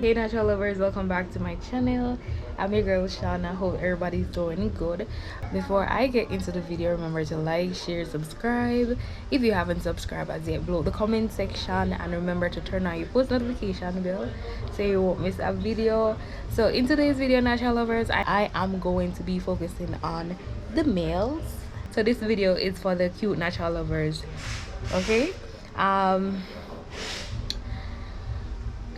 Hey natural lovers, welcome back to my channel. I'm your girl Shana. Hope everybody's doing good. Before I get into the video, remember to like, share, subscribe. If you haven't subscribed as yet, below the comment section, and remember to turn on your post notification bell so you won't miss a video. So in today's video, natural lovers, I am going to be focusing on the males. So this video is for the cute natural lovers. Okay.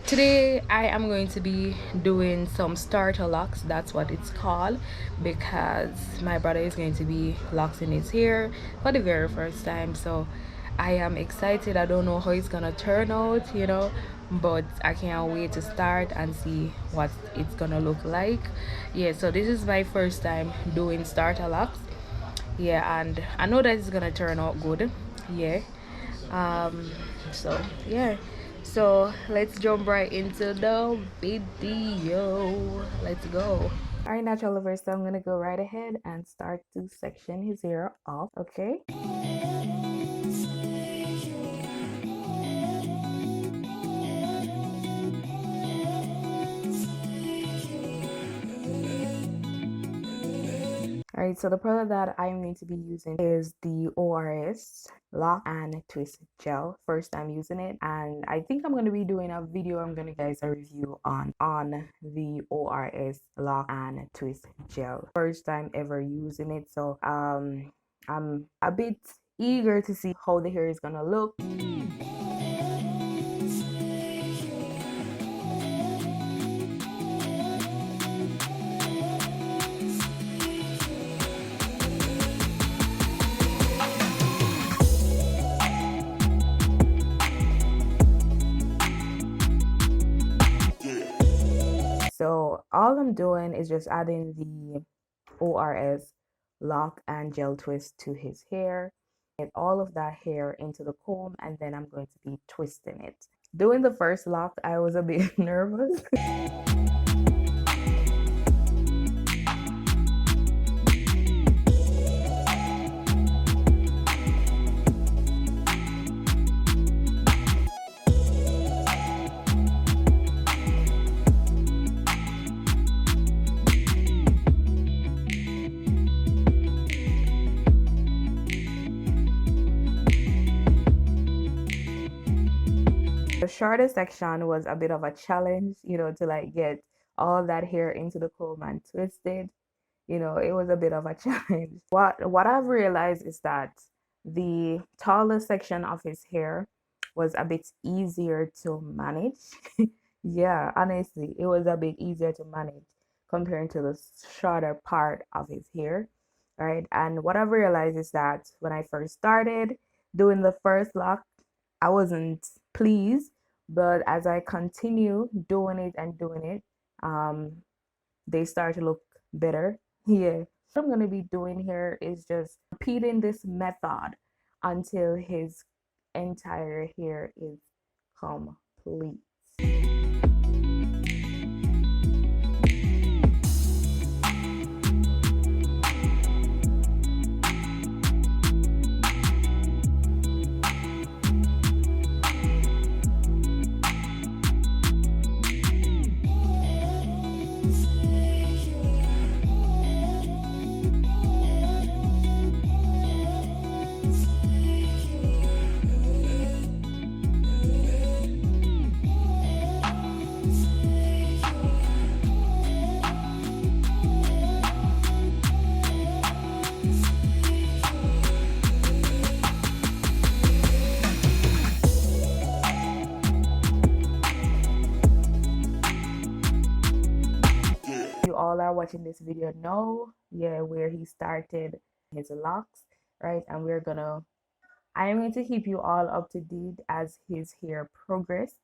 Today I am going to be doing some starter locks, that's what it's called, because my brother is going to be locking his hair for the very first time. So I am excited. I don't know how it's gonna turn out, but I can't wait to start and see what it's gonna look like. Yeah, so this is my first time doing starter locks. Yeah, and I know that it's gonna turn out good. Yeah. So yeah, so let's jump right into the video. Let's go. All right, natural lovers, so I'm gonna go right ahead and start to section his hair off. Okay. Alright, so the product that I'm going to be using is the ORS Lock and Twist Gel. First time using it, and I think I'm going to be doing a video. I'm going to guys a review on the ORS Lock and Twist Gel. First time ever using it, so I'm a bit eager to see how the hair is going to look. So all I'm doing is just adding the ORS lock and gel twist to his hair. Get all of that hair into the comb, and then I'm going to be twisting it. Doing the first lock, I was a bit nervous. The shortest section was a bit of a challenge, to like get all that hair into the comb and twist it. It was a bit of a challenge. What I've realized is that the tallest section of his hair was a bit easier to manage. Yeah, honestly, it was a bit easier to manage comparing to the shorter part of his hair, right? And what I've realized is that when I first started doing the first lock, I wasn't pleased, but as I continue doing it, they start to look better. Yeah. What I'm going to be doing here is just repeating this method until his entire hair is complete. All are watching this video know, where he started his locks, right? And I'm going to keep you all up to date as his hair progress.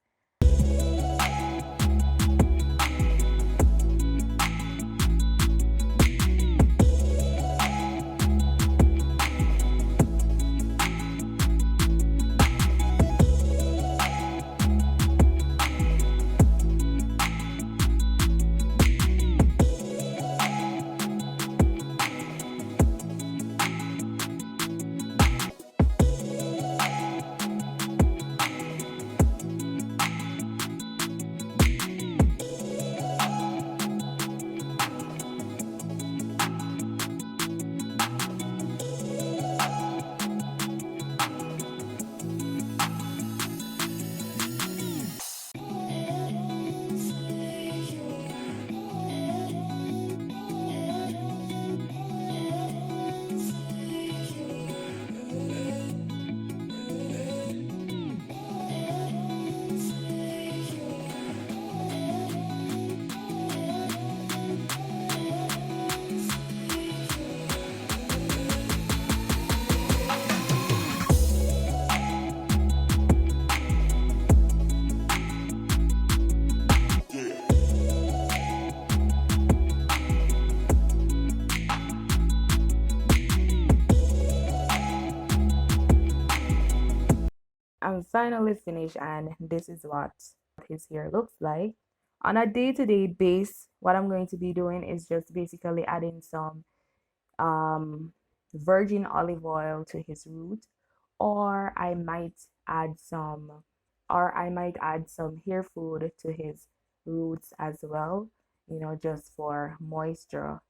I'm finally finished, and this is what his hair looks like. On a day-to-day base, what I'm going to be doing is just basically adding some um, virgin olive oil to his root, or I might add some hair food to his roots as well, just for moisture